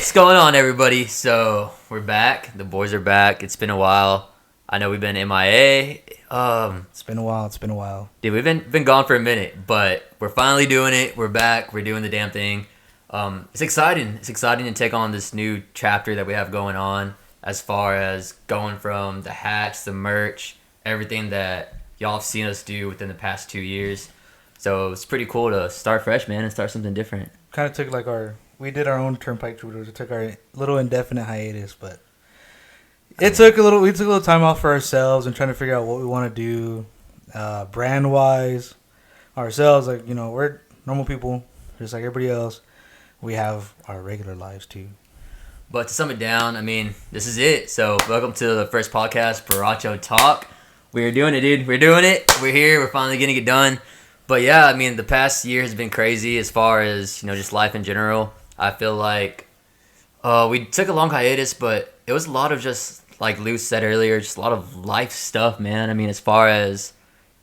What's going on, everybody? So we're back. The boys are back. It's been a while. I know we've been MIA. It's been a while. Dude, we've been gone for a minute, but we're finally doing it. We're back. We're doing the damn thing. It's exciting. It's exciting to take on this new chapter that we have going on, as far as going from the hats, the merch, everything that y'all have seen us do within the past 2 years. So it's pretty cool to start fresh, man, and start something different. Kind of took we did our own turnpike tour. We took our little indefinite hiatus, but we took a little time off for ourselves and trying to figure out what we want to do, brand wise, ourselves. Like, we're normal people, just like everybody else. We have our regular lives too. But to sum it down, I mean, this is it. So welcome to the first podcast, Borracho Talk. We're doing it, dude. We're doing it. We're here. We're finally getting it done. But yeah, I mean, the past year has been crazy as far as, just life in general. I feel like we took a long hiatus, but it was a lot of just, like Lou said earlier, just a lot of life stuff, man. I mean, as far as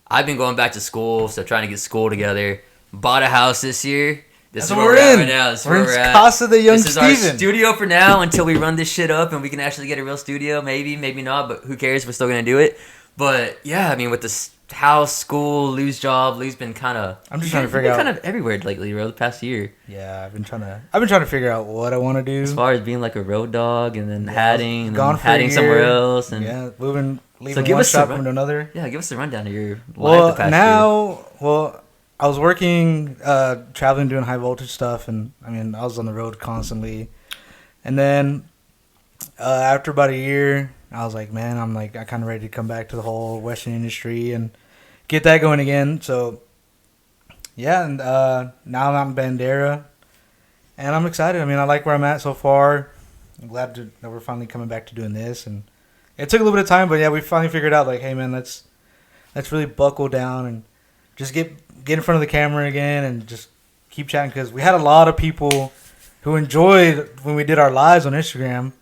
I've been going back to school, so trying to get school together. Bought a house this year. This is where we're at right now. This is where we're at. Casa de Young This is Steven. our studio for now until we run this shit up and we can actually get a real studio. Maybe, maybe not, but who cares? We're still going to do it. But yeah, I mean, with this house, school, Lou's job, Lou's been kind of... I'm just trying to figure out... kind of everywhere lately, bro, the past year. Yeah, I've been trying to figure out what I want to do. As far as being like a road dog and then hatting and then hatting somewhere else. And yeah, leaving one shop into another. Yeah, give us a rundown of your life the past year. I was working, traveling, doing high voltage stuff, and I mean, I was on the road constantly. And then after about a year, I was like, man, I kind of ready to come back to the whole Western industry and get that going again. So, yeah, and now I'm in Bandera, and I'm excited. I mean, I like where I'm at so far. I'm glad that we're finally coming back to doing this, and it took a little bit of time, but yeah, we finally figured out, like, hey, man, let's really buckle down and just get in front of the camera again and just keep chatting, because we had a lot of people who enjoyed when we did our lives on Instagram.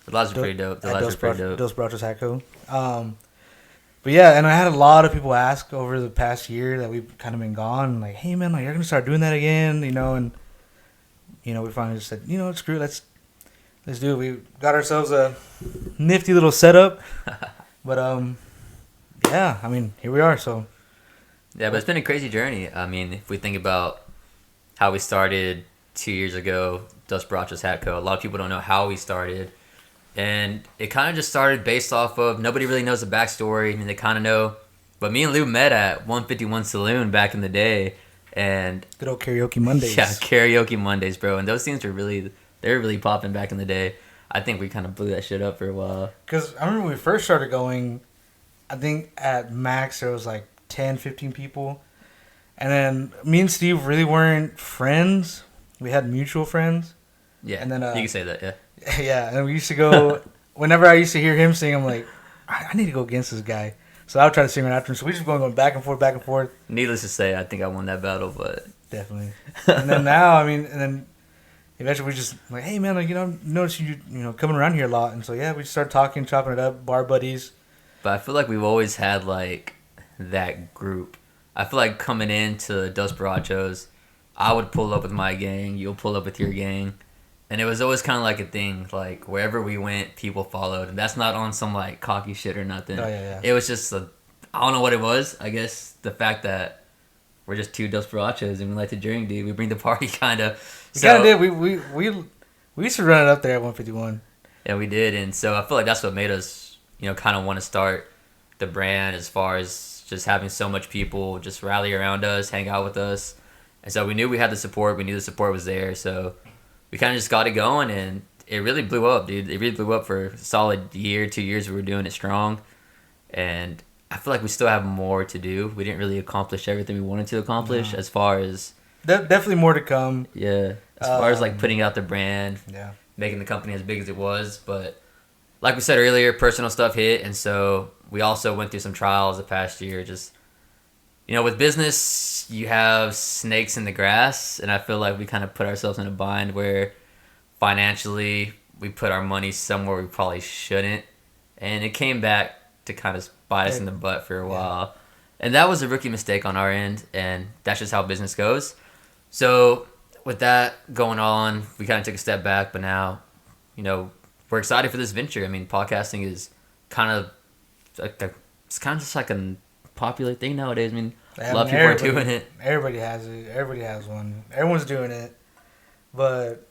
The lives are pretty dope. Dos Borrachos Hacko. But yeah, and I had a lot of people ask over the past year that we've kind of been gone, like, hey man, like, you're gonna start doing that again, and we finally just said, screw it, let's do it. We got ourselves a nifty little setup, but yeah, I mean, here we are. So yeah, but it's been a crazy journey. I mean, if we think about how we started 2 years ago, Dos Borrachos Hacko, a lot of people don't know how we started. And it kind of just started based off of, nobody really knows the backstory. I mean, they kind of know. But me and Lou met at 151 Saloon back in the day. And good old Karaoke Mondays. Yeah, Karaoke Mondays, bro. And those things they were really popping back in the day. I think we kind of blew that shit up for a while. Because I remember when we first started going, I think at max there was like 10, 15 people. And then me and Steve really weren't friends. We had mutual friends. Yeah, and then, you can say that, yeah. Yeah, and we used to go, whenever I used to hear him sing, I'm like, I need to go against this guy. So I would try to sing right after him. So we just going back and forth. Needless to say, I think I won that battle, but... Definitely. And then now, I mean, and then eventually we just, like, hey, man, like, notice you coming around here a lot. And so, yeah, we started talking, chopping it up, bar buddies. But I feel like we've always had, like, that group. I feel like coming into Dos Borrachos, I would pull up with my gang, you'll pull up with your gang. And it was always kind of like a thing, like, wherever we went, people followed. And that's not on some, like, cocky shit or nothing. Oh, yeah. It was just, I don't know what it was. I guess the fact that we're just two Dos Borrachos and we like to drink, dude. We bring the party, kind of. We kind of did. We used to run it up there at 151. Yeah, we did. And so I feel like that's what made us, kind of want to start the brand, as far as just having so much people just rally around us, hang out with us. And so we knew we had the support. We knew the support was there. So we kind of just got it going, and it really blew up, dude. It really blew up for a solid year, 2 years. We were doing it strong, and I feel like we still have more to do. We didn't really accomplish everything we wanted to accomplish, as far as... Definitely more to come. Yeah, as far as, like, putting out the brand, yeah, making the company as big as it was. But like we said earlier, personal stuff hit, and so we also went through some trials the past year. Just, with business, you have snakes in the grass, and I feel like we kind of put ourselves in a bind where financially we put our money somewhere we probably shouldn't, and it came back to kind of bite us in the butt for a while. And that was a rookie mistake on our end, and that's just how business goes. So with that going on, we kind of took a step back, but now we're excited for this venture. I mean, podcasting is kind of it's kind of just like a popular thing nowadays. I mean, a lot of people are doing it. Everybody has it. Everybody has one. Everyone's doing it. But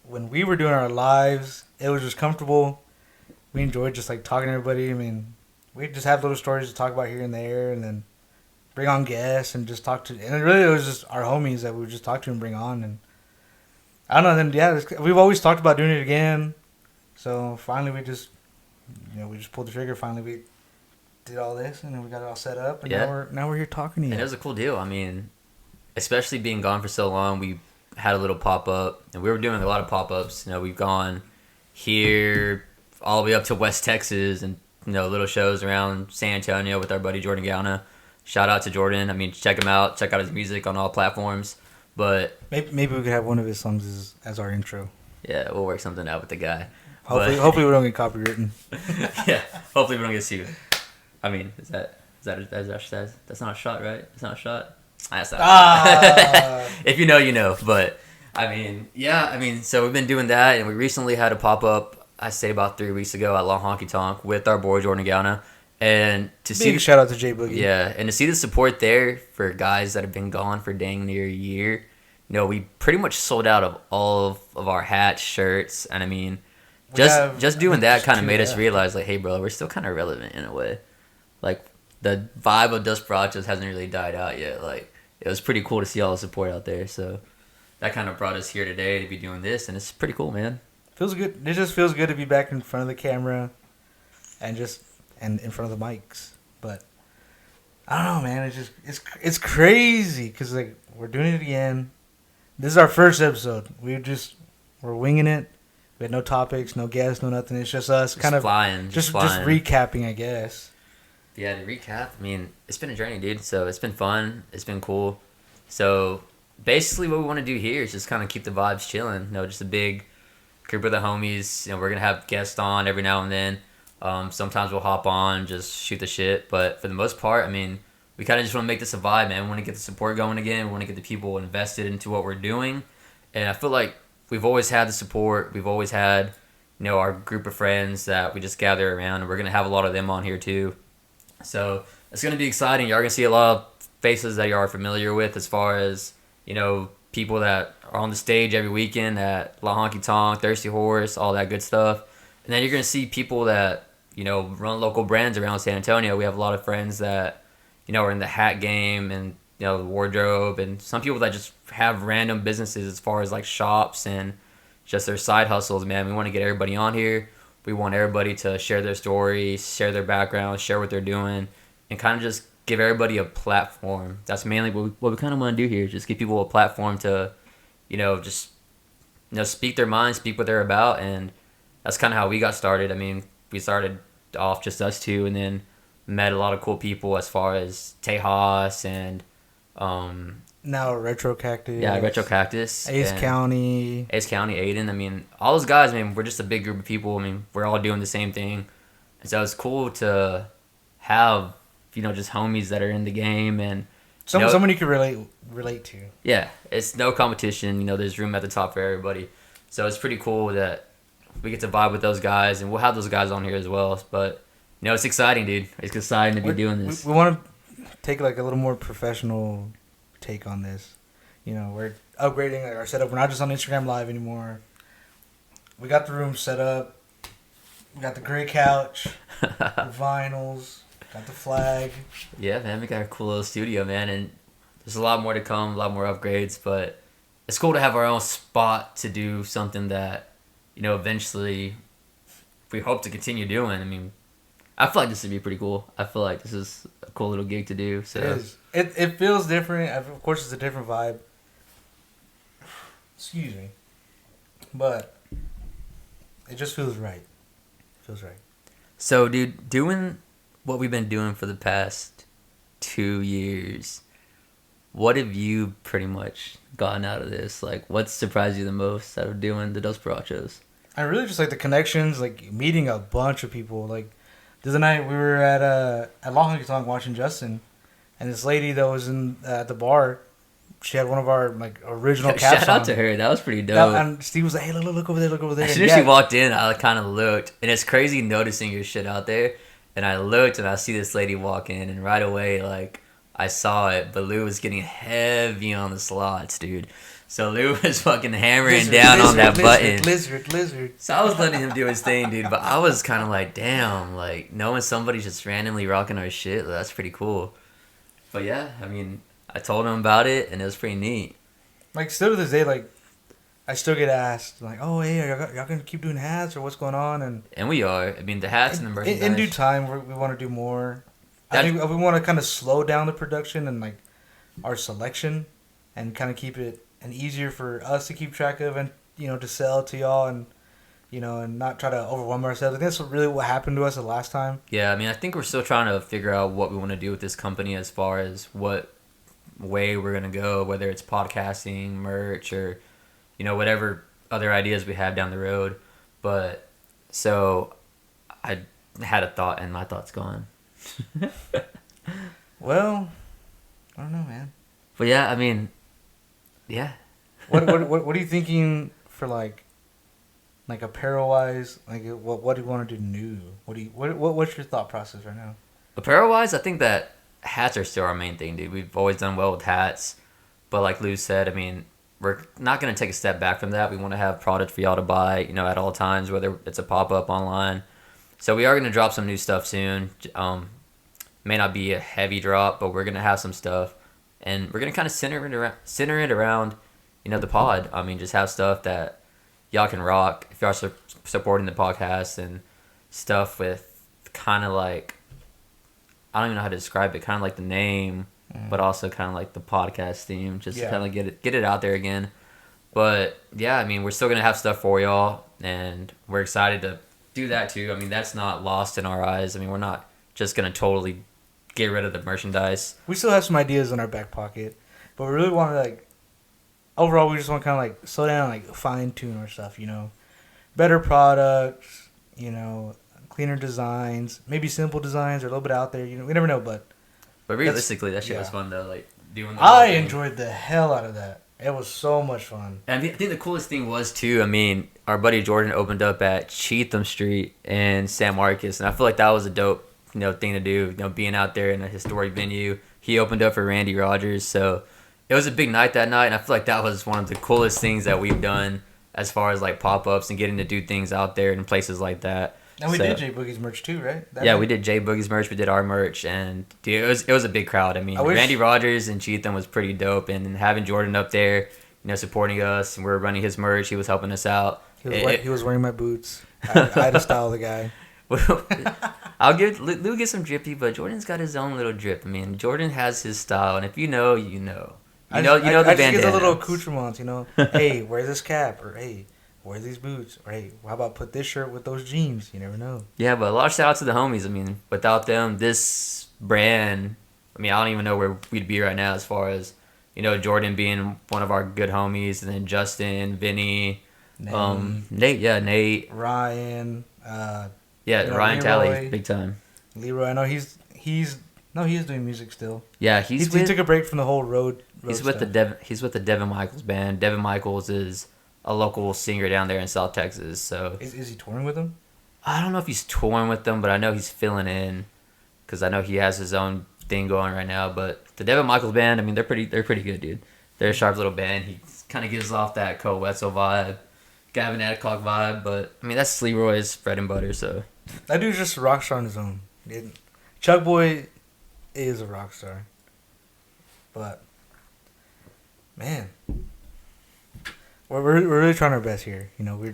when we were doing our lives, it was just comfortable. We enjoyed just like talking to everybody. I mean, we just have little stories to talk about here and there, and then bring on guests and just talk to. And really, it was just our homies that we would just talk to and bring on. And I don't know. Then we've always talked about doing it again. So finally, we just pulled the trigger. Finally, we did all this, and then we got it all set up. And now we're here talking to you. And it was a cool deal. I mean, especially being gone for so long, we had a little pop up, and we were doing a lot of pop ups. We've gone here all the way up to West Texas, and little shows around San Antonio with our buddy Jordan Gauna. Shout out to Jordan. I mean, check him out. Check out his music on all platforms. But maybe we could have one of his songs as our intro. Yeah, we'll work something out with the guy. Hopefully we don't get copywritten. Yeah, hopefully we don't get sued. I mean, is that that's not a shot, right? It's not a shot. That's not. If you know, you know. But I mean, yeah. I mean, so we've been doing that, and we recently had a pop up. I say about 3 weeks ago at La Honky Tonk with our boy Jordan Gauna. And to see shout out to Jay Boogie. Yeah, and to see the support there for guys that have been gone for dang near a year. We pretty much sold out of all of our hats, shirts, and I mean, just doing that kind of made us realize, like, hey, bro, we're still kind of relevant in a way. Like, the vibe of Dos Borrachos hasn't really died out yet. Like, it was pretty cool to see all the support out there. So that kind of brought us here today to be doing this, and it's pretty cool, man. Feels good. It just feels good to be back in front of the camera, and in front of the mics. But I don't know, man. It's crazy because like we're doing it again. This is our first episode. We're winging it. We had no topics, no guests, no nothing. It's just us kind of flying, just recapping, I guess. Yeah, to recap, I mean, it's been a journey, dude. So it's been fun. It's been cool. So basically what we want to do here is just kind of keep the vibes chilling. Just a big group of the homies. We're going to have guests on every now and then. Sometimes we'll hop on, just shoot the shit. But for the most part, I mean, we kind of just want to make this a vibe, man. We want to get the support going again. We want to get the people invested into what we're doing. And I feel like we've always had the support. We've always had, our group of friends that we just gather around. And we're going to have a lot of them on here too. So it's going to be exciting. You're going to see a lot of faces that you are familiar with as far as, people that are on the stage every weekend at La Honky Tonk, Thirsty Horse, all that good stuff. And then you're going to see people that, run local brands around San Antonio. We have a lot of friends that, are in the hat game and, the wardrobe. And some people that just have random businesses as far as, like, shops and just their side hustles, man. We want to get everybody on here. We want everybody to share their story, share their background, share what they're doing, and kind of just give everybody a platform. That's mainly what we kind of want to do here. Just give people a platform to, speak their mind, speak what they're about. And that's kind of how we got started. I mean, we started off just us two, and then met a lot of cool people as far as Tejas and now Retro Cactus. Yeah, Retro Cactus. Ace County, Aiden. I mean, all those guys, I mean, we're just a big group of people. I mean, we're all doing the same thing. And so it's cool to have, just homies that are in the game and someone you can relate to. Yeah, it's no competition. There's room at the top for everybody. So it's pretty cool that we get to vibe with those guys, and we'll have those guys on here as well. But, it's exciting, dude. It's exciting to be doing this. We want to take, like, a little more professional take on this. We're upgrading our setup. We're not just on Instagram Live anymore. We got the room set up. We got the gray couch, the vinyls, got the flag. Yeah, man, we got a cool little studio, man, and there's a lot more to come, a lot more upgrades, but it's cool to have our own spot to do something that, eventually we hope to continue doing. I mean, I feel like this would be pretty cool. I feel like this is a cool little gig to do. So. It is. It feels different. Of course, it's a different vibe. Excuse me. But it just feels right. So, dude, doing what we've been doing for the past 2 years, what have you pretty much gotten out of this? Like, what surprised you the most out of doing the Dos Borrachos? I really just like the connections, like meeting a bunch of people. Like, the other night we were at La Honky Tonk watching Justin, and this lady that was in at the bar she had one of our like original caps Shout out on. to her. That was pretty dope. And Steve was like, "Hey, look over there, look over there." As soon as she walked in, I kind of looked, and it's crazy noticing your shit out there. And I looked, and I see this lady walk in, and right away, like, I saw it, but Lou was getting heavy on the slots, dude. So Lou was fucking hammering down on that button. Lizard. So I was letting him do his thing, dude. But I was kind of like, damn, like, knowing somebody's just randomly rocking our shit, that's pretty cool. But yeah, I mean, I told him about it, and it was pretty neat. Like, still to this day, like, I still get asked, like, "Oh, hey, are y'all gonna keep doing hats, or what's going on?" And we are. I mean, the hats and the merchandise. In due time, we want to do more. I think we want to kind of slow down the production and, like, our selection and kind of keep it and easier for us to keep track of and, you know, to sell to y'all and, you know, and not try to overwhelm ourselves. I think that's really what happened to us the last time. Yeah, I mean, I think we're still trying to figure out what we want to do with this company as far as what way we're going to go, whether it's podcasting, merch, or, you know, whatever other ideas we have down the road. But, so, I had a thought, and my thought's gone. Well, I don't know, man. But yeah, I mean, yeah. What are you thinking for like apparel wise? Like what do you want to do new? What's your thought process right now? Apparel wise, I think that hats are still our main thing, dude. We've always done well with hats, but like Lou said, I mean, we're not gonna take a step back from that. We want to have product for y'all to buy, you know, at all times, whether it's a pop up online. So we are gonna drop some new stuff soon. May not be a heavy drop, but we're gonna have some stuff, and we're gonna kind of center it around, you know, the pod. I mean, just have stuff that y'all can rock if y'all are supporting the podcast, and stuff with kind of like, I don't even know how to describe it, kind of like the name, but also kind of like the podcast theme, just to kind of get it out there again. But yeah, I mean, we're still gonna have stuff for y'all, and we're excited to do that too. I mean, that's not lost in our eyes. I mean, we're not just gonna totally get rid of the merchandise. We still have some ideas in our back pocket, but we really want to, like, overall, we just want to kind of like slow down, and like fine tune our stuff. You know, better products. You know, cleaner designs, maybe simple designs or a little bit out there. You know, we never know, but realistically, that shit was fun though. Like doing. I enjoyed the hell out of that. It was so much fun. And I think the coolest thing was too, I mean, our buddy Jordan opened up at Cheatham Street in San Marcos, and I feel like that was a dope, you know, thing to do. You know, being out there in a historic venue. He opened up for Randy Rogers, so it was a big night that night, and I feel like that was one of the coolest things that we've done as far as like pop ups and getting to do things out there in places like that. And we did J Boogie's merch too, right? We did J Boogie's merch. We did our merch, and dude, it was a big crowd. I mean, Randy Rogers and Cheatham was pretty dope, and having Jordan up there, you know, supporting us, and we were running his merch. He was helping us out. He was wearing my boots. I had to style the guy. I'll give Lou get some drippy, but Jordan's got his own little drip. I mean, Jordan has his style, and if you know, you know. You know the bandana. I just get the little accoutrements, you know. Hey, wear this cap, or hey, wear these boots, or hey, how about put this shirt with those jeans? You never know. Yeah, but a lot of shout out to the homies. I mean, without them, this brand, I mean, I don't even know where we'd be right now as far as, you know, Jordan being one of our good homies, and then Justin, Vinny, Nate, Ryan, Ryan Talley, big time. Leroy, I know he is doing music still. Yeah, he took a break from the whole road he's with stuff. He's with the Devin Michaels band. Devin Michaels is a local singer down there in South Texas. So is he touring with them? I don't know if he's touring with them, but I know he's filling in because I know he has his own thing going right now. But the Devin Michaels band, I mean, they're pretty good, dude. They're a sharp little band. He kind of gives off that Cole Wetzel vibe, Gavin Adcock vibe, but I mean that's Leroy's bread and butter. So that dude's just a rock star on his own. Chuck Boy is a rock star, but man, we're really trying our best here. You know, we're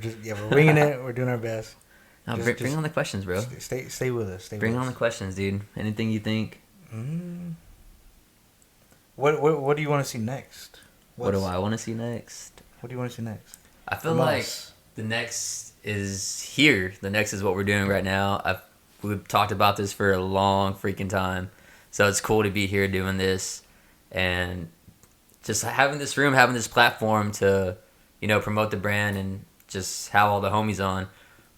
winging it. We're doing our best. No, bring on the questions, bro. Stay with us. Bring on the questions, dude. Anything you think? What do you want to see next? What do I want to see next? What do you want to see next? I feel like the next is here. The next is what we're doing right now. We've talked about this for a long freaking time. So it's cool to be here doing this and just having this room, having this platform to, you know, promote the brand and just have all the homies on.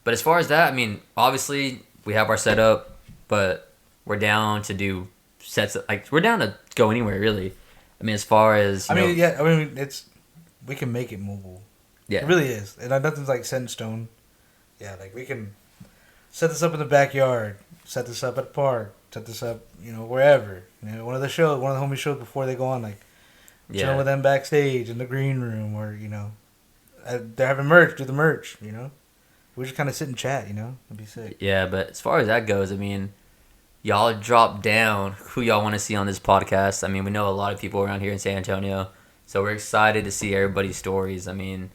But as far as that, I mean, obviously we have our setup, but we're down to do sets. Like, we're down to go anywhere, really. I mean, as far as we can make it mobile. Yeah, it really is, and nothing's like set in stone. Yeah, like we can set this up in the backyard, set this up at the park, set this up, wherever. One of the homie shows before they go on, like chilling with them backstage in the green room, or they're having merch, do the merch. We just kind of sit and chat. It'd be sick. Yeah, but as far as that goes, I mean, y'all drop down who y'all want to see on this podcast. I mean, we know a lot of people around here in San Antonio, so we're excited to see everybody's stories. I mean,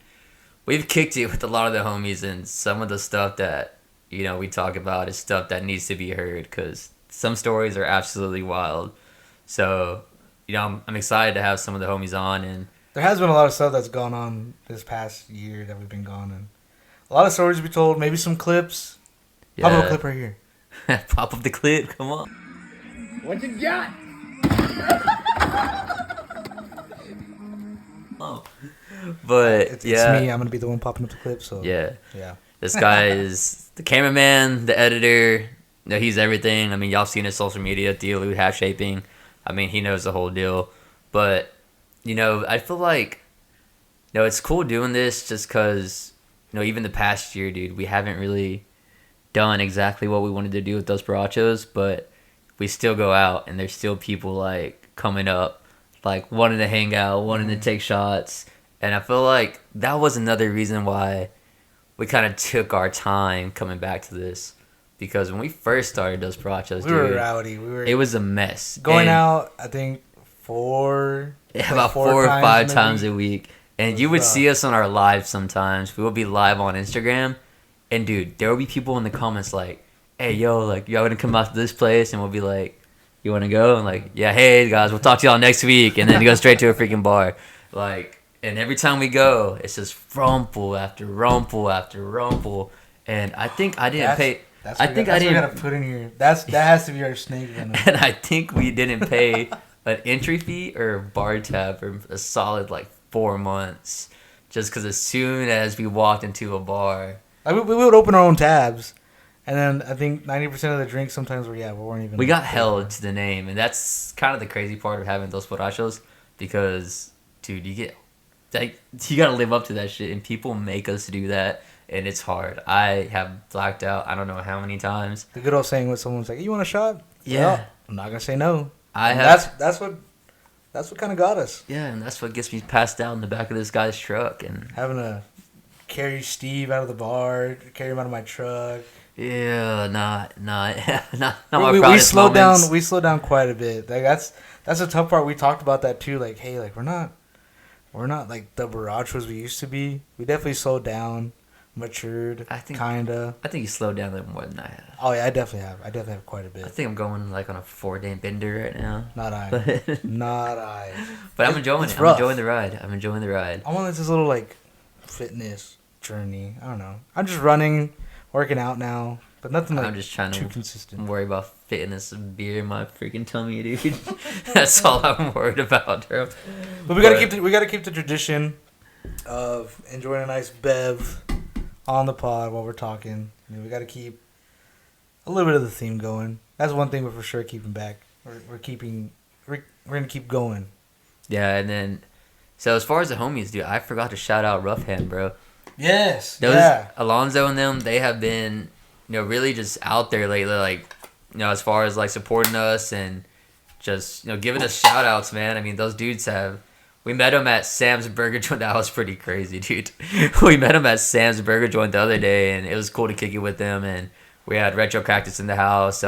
we've kicked it with a lot of the homies, and some of the stuff that we talk about is stuff that needs to be heard because some stories are absolutely wild. So, I'm excited to have some of the homies on, and there has been a lot of stuff that's gone on this past year that we've been gone, and a lot of stories to be told. Maybe some clips. Yeah. Pop up a clip right here. Pop up the clip. Come on. What you got? Oh. But it's me. I'm gonna be the one popping up the clip. So yeah. This guy is the cameraman, the editor. He's everything. I mean, y'all seen his social media, Theolude Half Shaping. I mean, he knows the whole deal. But I feel like it's cool doing this just because even the past year, dude, we haven't really done exactly what we wanted to do with those Borrachos, but we still go out and there's still people like coming up, like wanting to hang out, wanting to take shots. And I feel like that was another reason why we kind of took our time coming back to this, because when we first started those Borrachos, we were rowdy. It was a mess. Going out, I think about 4 or 5 times a week. And you would see us on our live sometimes. We would be live on Instagram. And, dude, there would be people in the comments like, hey, yo, like, y'all gonna come out to this place? And we'll be like, you want to go? And, like, yeah, hey, guys, we'll talk to y'all next week. And then go straight to a freaking bar. Like, and every time we go, it's just rumple after rumple after rumple. And I think I didn't pay... That's what we gotta put in here. That has to be our snake venom. And I think we didn't pay an entry fee or a bar tab for a solid, 4 months. Just because as soon as we walked into a bar... we would open our own tabs, and then I think 90% of the drinks sometimes we weren't even. We got held to the name, and that's kind of the crazy part of having those borrachos, because, dude, you gotta live up to that shit, and people make us do that, and it's hard. I have blacked out I don't know how many times. The good old saying when someone's like, "Hey, you want a shot?" Yeah, well, I'm not gonna say no. That's what kind of got us. Yeah, and that's what gets me passed out in the back of this guy's truck, and having to carry Steve out of the bar, carry him out of my truck. Yeah, not my we slowed down. We slowed down quite a bit. That's the tough part. We talked about that too. Like, hey, we're not like the Borrachos we used to be. We definitely slowed down, matured. I think you slowed down a little more than I have. Oh yeah, I definitely have quite a bit. I think I'm going on a 4-day bender right now. Not I. Not I. But I'm enjoying it. I'm enjoying the ride. I'm on this little fitness journey. I don't know. I'm just running, working out now, but nothing I'm just trying too to consistent. Worry about fitness and beer in my freaking tummy, dude. That's all I'm worried about, bro. But we gotta keep the tradition of enjoying a nice bev on the pod while we're talking. We gotta keep a little bit of the theme going. That's one thing we're for sure keeping back. We're gonna keep going. Yeah, and then so as far as the homies, dude, I forgot to shout out Rough Hand, bro. Yes. Alonzo and them, they have been, really just out there lately, as far as supporting us and just, giving us shout outs, man. I mean, those dudes we met them at Sam's Burger Joint. That was pretty crazy, dude. We met them at Sam's Burger Joint the other day, and it was cool to kick it with them. And we had Retro Cactus in the house.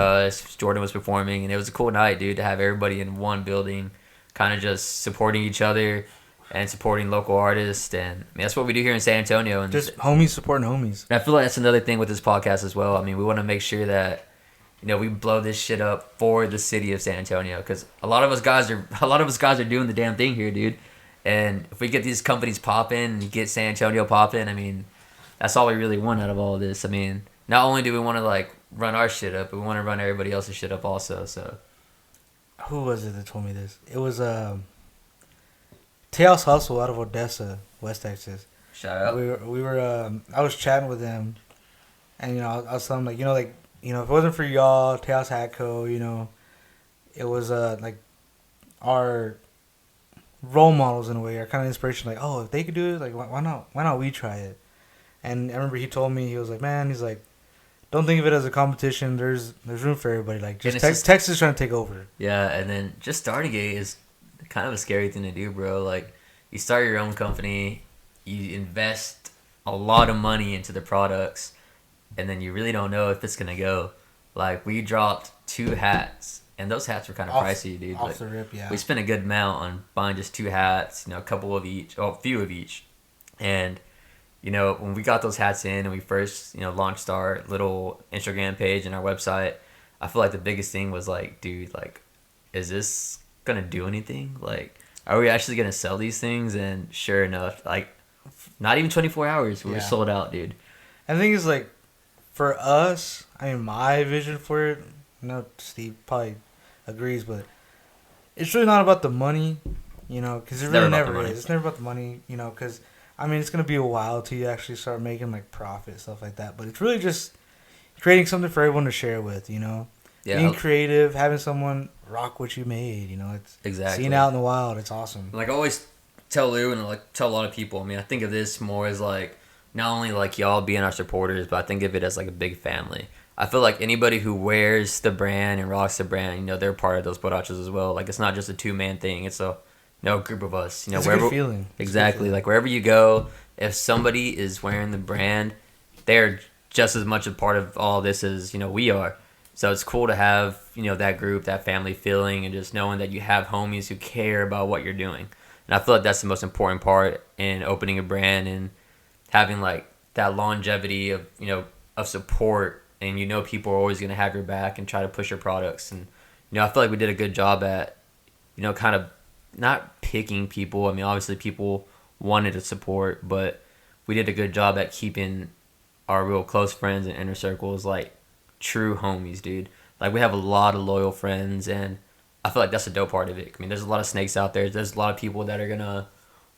Jordan was performing, and it was a cool night, dude, to have everybody in one building, kind of just supporting each other and supporting local artists. And that's what we do here in San Antonio. And just homies supporting homies. And I feel like that's another thing with this podcast as well. I mean, we want to make sure that we blow this shit up for the city of San Antonio, because a lot of us guys are doing the damn thing here, dude. And if we get these companies popping and get San Antonio popping, I mean, that's all we really want out of all of this. I mean, not only do we want to run our shit up, but we want to run everybody else's shit up also. So, who was it that told me this? It was Tails Hustle out of Odessa, West Texas. Shout out. We were I was chatting with him, and I was telling him if it wasn't for y'all, Tails Hat Co, it was our role models in a way, or kind of inspiration. Like, oh, if they could do it, like why not? Why not we try it? And I remember he told me, he was like, man, he's like, don't think of it as a competition. There's room for everybody. Like just Texas is trying to take over. Yeah, and then just starting it is kind of a scary thing to do, bro. Like you start your own company, you invest a lot of money into the products, and then you really don't know if it's gonna go. Like we dropped 2 hats, and those hats were kind of pricey, dude. Off the rip, yeah. We spent a good amount on buying just 2 hats, a couple of each, a few of each, and when we got those hats in and we first launched our little Instagram page and our website, I feel like the biggest thing was like, dude, like, is this gonna do anything? Like, are we actually gonna sell these things? And sure enough, like, not even 24 hours, we were sold out, dude. And the thing is, like, for us, I mean, my vision for it, Steve probably agrees, but it's really not about the money, because it really never is. It's never about the money, because, I mean, it's going to be a while till you actually start making, like, profit, stuff like that. But it's really just creating something for everyone to share with, Yeah, being creative, having someone rock what you made, It's exactly. Seeing out in the wild, it's awesome. Like, I always tell Lou and like tell a lot of people, I mean, I think of this more as like not only like y'all being our supporters, but I think of it as like a big family. I feel like anybody who wears the brand and rocks the brand, they're part of those Borrachos as well. Like it's not just a 2-man thing; it's a group of us. It's wherever, a good feeling. Exactly. Like wherever you go, if somebody is wearing the brand, they're just as much a part of all this as we are. So it's cool to have that group, that family feeling, and just knowing that you have homies who care about what you're doing. And I feel like that's the most important part in opening a brand and having like that longevity of of support, and people are always going to have your back and try to push your products. And I feel like we did a good job at kind of not picking people. I mean, obviously people wanted to support, but we did a good job at keeping our real close friends and inner circles like true homies, dude. Like we have a lot of loyal friends, and I feel like that's a dope part of it. I mean, there's a lot of snakes out there. There's a lot of people that are gonna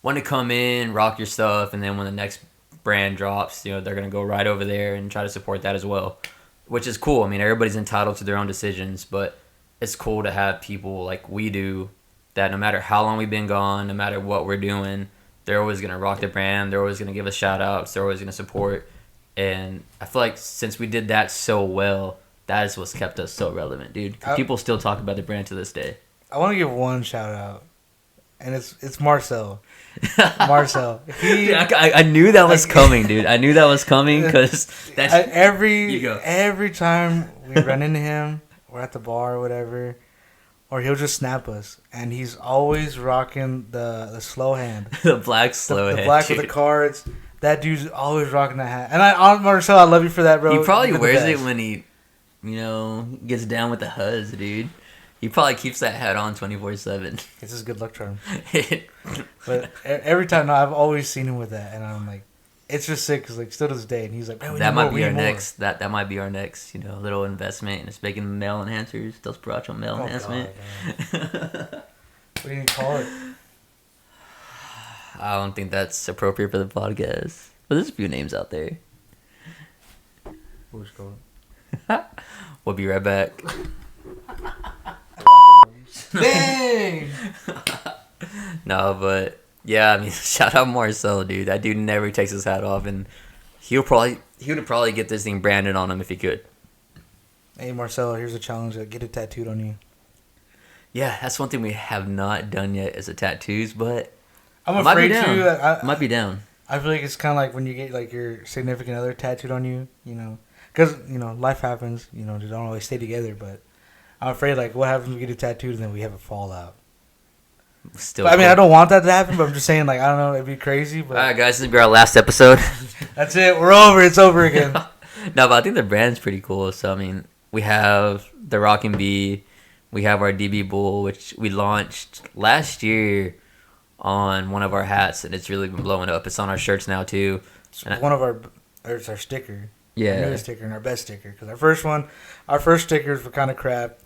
want to come in, rock your stuff, and then when the next brand drops, they're gonna go right over there and try to support that as well, which is cool. I mean, everybody's entitled to their own decisions, but it's cool to have people like we do that no matter how long we've been gone, no matter what we're doing, they're always gonna rock the brand. They're always gonna give us shout outs. They're always gonna support. And I feel like since we did that so well, that is what's kept us so relevant, dude. People still talk about the brand to this day. I want to give one shout out, and it's Marcel. Marcel. Dude, I knew that was coming, dude. I knew that was coming because that's every time we run into him, we're at the bar or whatever, or he'll just snap us, and he's always rocking the slow hand, the black slow hand, the black with the cards. That dude's always rocking that hat, and Marcel, I love you for that, bro. He probably wears it when he, gets down with the huzz, dude. He probably keeps that hat on 24/7. It's his good luck charm. But every time, I've always seen him with that, and I'm like, it's just sick because like still to this day, and he's like, man, that might be our next. That might be our next, little investment, and it's making male enhancers. Those Borracho male enhancement. God, what do you call it? I don't think that's appropriate for the podcast, but there's a few names out there. We'll just call it. We'll be right back. Dang! No, but yeah, I mean, shout out Marcel, dude. That dude never takes his hat off, and he would probably get this thing branded on him if he could. Hey, Marcel, here's a challenge: get it tattooed on you. Yeah, that's one thing we have not done yet is the tattoos, but I'm afraid to. I might be down. I feel like it's kind of like when you get like your significant other tattooed on you, because life happens. They don't always stay together, but I'm afraid like what happens when we get it tattooed and then we have a fallout. Still, but, I mean, I don't want that to happen, but I'm just saying, like, I don't know, it'd be crazy. But all right, guys, this will be our last episode. That's it. We're over. It's over again. No, but I think the brand's pretty cool. So I mean, we have the Rockin' Bee, we have our DB Bull, which we launched last year on one of our hats, and it's really been blowing up. It's on our shirts now too. It's our sticker. Yeah, our newest sticker and our best sticker. Because our first stickers were kind of crap.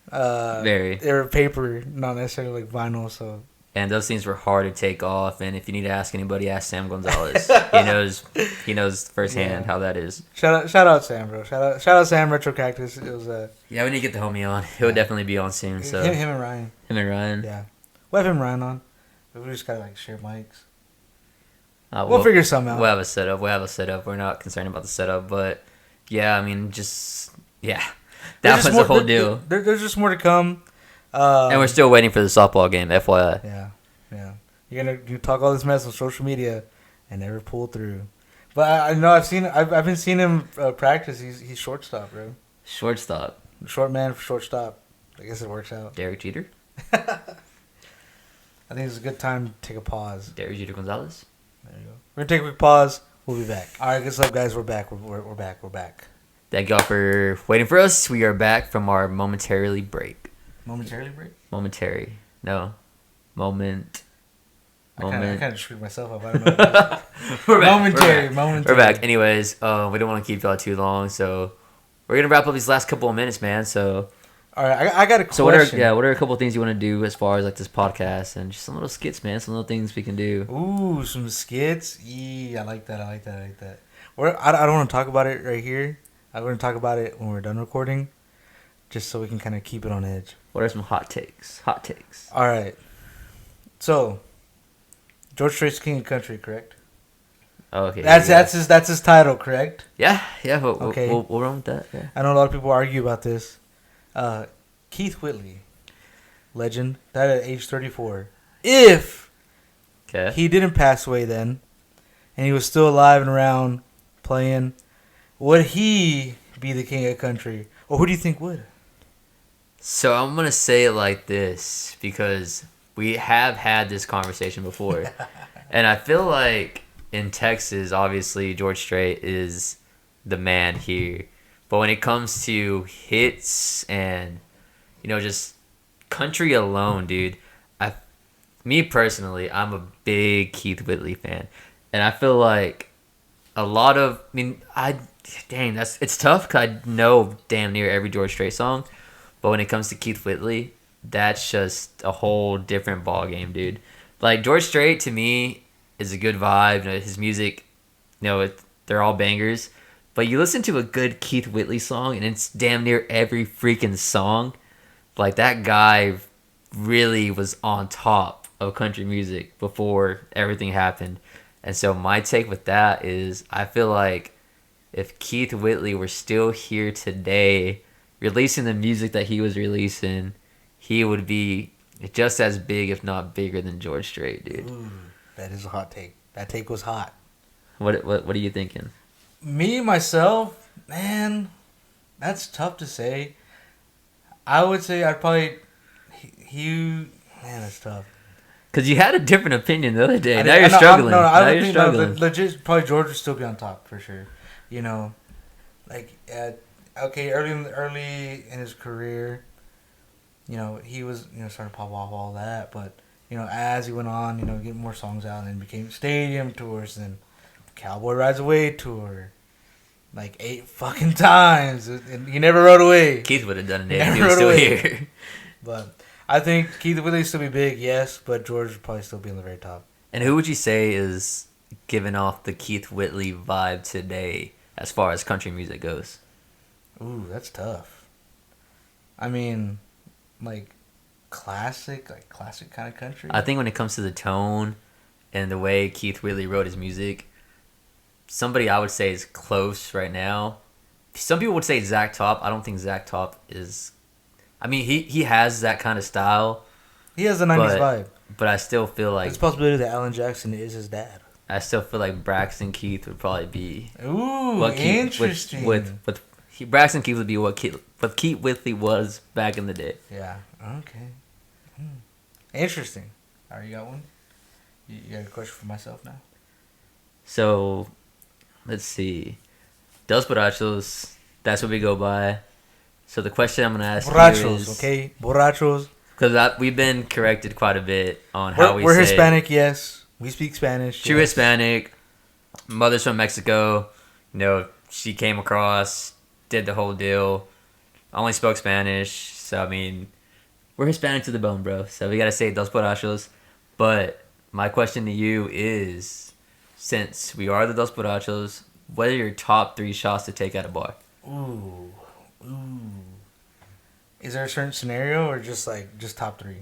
They were paper, not necessarily like vinyl. So. And those things were hard to take off. And if you need to ask anybody, ask Sam Gonzalez. He knows firsthand how that is. Shout out Sam, bro. Shout out Sam Retro Cactus. It was yeah, we need to get the homie on. He'll definitely be on soon. So him and Ryan. Him and Ryan. Yeah, we'll have him and Ryan on. We just gotta like share mics. We'll figure something out. We'll have a setup. We're not concerned about the setup, but yeah, I mean, that was the whole deal. There's just more to come. And we're still waiting for the softball game, FYI. Yeah. You talk all this mess on social media and never pull through. But I know I've been seeing him practice. He's shortstop, bro. Shortstop. Short man for shortstop. I guess it works out. Derek Jeter. I think it's a good time to take a pause. Derek Jeter Gonzalez. There you go. We're gonna take a quick pause. We'll be back. All right, what's up, guys? We're back. We're back. We're back. Thank y'all for waiting for us. We are back from our momentarily break. Momentarily break? Momentary. No. Moment. I kind of screwed myself up. I don't know. We're back. Momentary. We're back. Anyways, we don't want to keep y'all too long, so we're gonna wrap up these last couple of minutes, man. So. All right, I got a question. So what are a couple of things you want to do as far as like this podcast and just some little skits, man? Some little things we can do. Ooh, some skits. I like that. I don't want to talk about it right here. I'm going to talk about it when we're done recording, just so we can kind of keep it on edge. What are some hot takes? All right. So, George Strait's King of Country, correct? Okay. That's his title, correct? Yeah. Okay. We'll run with that. Yeah. I know a lot of people argue about this. Keith Whitley, legend, died at age 34. If he didn't pass away then, and he was still alive and around playing, would he be the king of country? Or who do you think would? So I'm going to say it like this because we have had this conversation before. And I feel like in Texas, obviously, George Strait is the man here. But when it comes to hits and, just country alone, dude, me personally, I'm a big Keith Whitley fan. And I feel like it's tough because I know damn near every George Strait song. But when it comes to Keith Whitley, that's just a whole different ballgame, dude. Like, George Strait, to me, is a good vibe. His music, they're all bangers. But you listen to a good Keith Whitley song, and it's damn near every freaking song. Like, that guy really was on top of country music before everything happened. And so my take with that is I feel like if Keith Whitley were still here today, releasing the music that he was releasing, he would be just as big, if not bigger, than George Strait, dude. Ooh, that is a hot take. That take was hot. What are you thinking? Me, myself, man, that's tough to say. I would say I'd probably... man, that's tough. Because you had a different opinion the other day. Now you're struggling. I don't think legit, probably George would still be on top, for sure. Early in his career, he was, starting to pop off all that. But, as he went on, getting more songs out, and then became stadium tours, and Cowboy Rides Away tour. Like 8 fucking times. And he never rode away. Keith would have done it if he was still here. But I think Keith Whitley still be big, yes, but George would probably still be on the very top. And who would you say is giving off the Keith Whitley vibe today as far as country music goes? Ooh, that's tough. I mean, classic kind of country? I think when it comes to the tone and the way Keith Whitley wrote his music, somebody I would say is close right now. Some people would say Zach Top. I don't think Zach Top is... I mean, he has that kind of style. He has a 90s vibe. But I still feel like... It's a possibility that Alan Jackson is his dad. I still feel like Braxton Keith would probably be... Ooh, interesting. Braxton Keith would be what Keith Whitley was back in the day. Yeah, okay. Interesting. All right, you got one? You got a question for myself now? So... Let's see. Dos Borrachos, that's what we go by. So the question I'm going to ask Borrachos, you is... okay? Borrachos. Because we've been corrected quite a bit on how we say... We're Hispanic, yes. We speak Spanish. True yes. Hispanic. Mother's from Mexico. She came across, did the whole deal. Only spoke Spanish. So, I mean, we're Hispanic to the bone, bro. So we got to say Dos Borrachos. But my question to you is... Since we are the Dos Borrachos, what are your top 3 shots to take at a bar? Ooh. Is there a certain scenario or just top 3?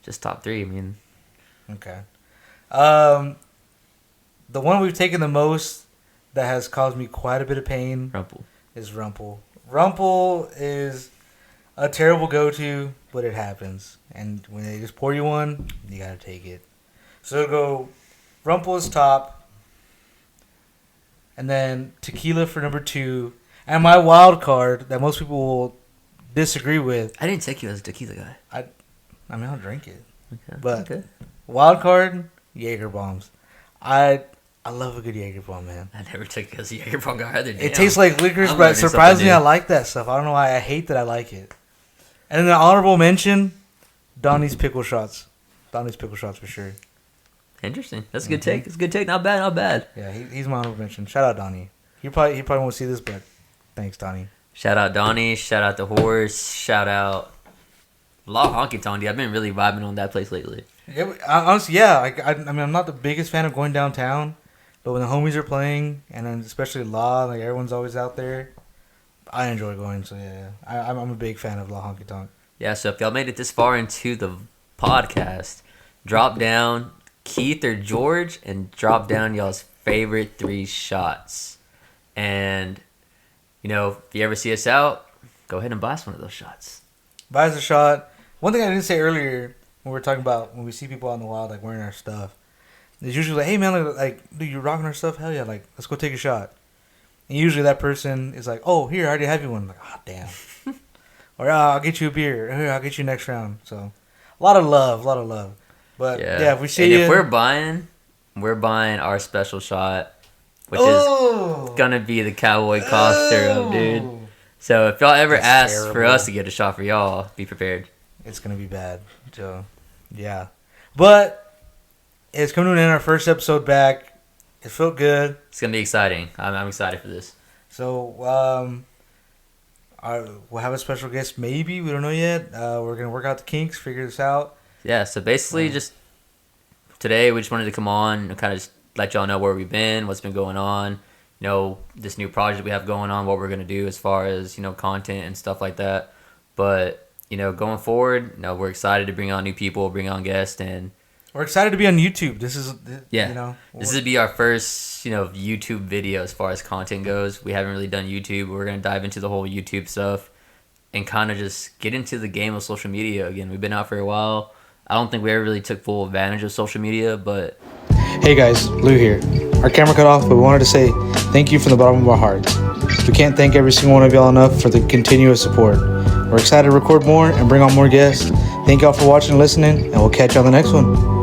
Just top 3. I mean, Okay. The one we've taken the most that has caused me quite a bit of pain Rumple. is Rumple. Rumple is a terrible go-to, but it happens. And when they just pour you one, you gotta take it. So it'll go Rumple is top, and then tequila for number 2. And my wild card that most people will disagree with. I didn't take you as a tequila guy. I mean, I'll drink it. Okay. But okay. wild card, Jaeger bombs. I love a good Jaeger bomb, man. I never took you as a Jaeger bomb guy either. It tastes like licorice, I'm but learning surprisingly, something I new. like that stuff. I don't know why. I hate that I like it. And then the honorable mention, Donnie's pickle shots. Donnie's pickle shots for sure. Interesting. That's a good take. It's a good take. Not bad. Not bad. Yeah, he's my honorable mention. Shout out Donnie. He probably won't see this, but thanks, Donnie. Shout out Donnie. Shout out the horse. Shout out La Honky Tonk. I've been really vibing on that place lately. Honestly, yeah. I mean, I'm not the biggest fan of going downtown, but when the homies are playing, and then especially La, like everyone's always out there, I enjoy going. So yeah, I'm a big fan of La Honky Tonk. Yeah, so if y'all made it this far into the podcast, drop down Keith or George and drop down y'all's favorite 3 shots. And, you know, if you ever see us out, go ahead and buy us one of those shots. Buy us a shot. One thing I didn't say earlier when we were talking about when we see people out in the wild like wearing our stuff, it's usually like, hey man, like dude, you rocking our stuff? Hell yeah, like let's go take a shot. And usually that person is like, oh here, I already have you one. I'm like, oh damn. Or I'll get you a beer. Here, I'll get you next round. So a lot of love. But yeah, if we see and you, if we're buying our special shot, which is gonna be the cowboy cough syrup, dude. So if y'all ever That's ask for terrible. us to get a shot for y'all, be prepared. It's gonna be bad. So yeah, but it's coming to an end. Our first episode back. It felt good. It's gonna be exciting. I'm excited for this. So we'll have a special guest. Maybe we don't know yet. We're gonna work out the kinks, figure this out. Yeah. So basically, just today we just wanted to come on and kind of just let y'all know where we've been, what's been going on. You know, this new project we have going on, what we're going to do as far as, you know, content and stuff like that. But, you know, going forward, you know, we're excited to bring on new people, bring on guests, and we're excited to be on YouTube. This is, yeah, you know, this would be our first, you know, YouTube video as far as content goes. We haven't really done YouTube. We're going to dive into the whole YouTube stuff and kind of just get into the game of social media again. We've been out for a while. I don't think we ever really took full advantage of social media, but... Hey guys, Lou here. Our camera cut off, but we wanted to say thank you from the bottom of our hearts. We can't thank every single one of y'all enough for the continuous support. We're excited to record more and bring on more guests. Thank y'all for watching and listening, and we'll catch you on the next one.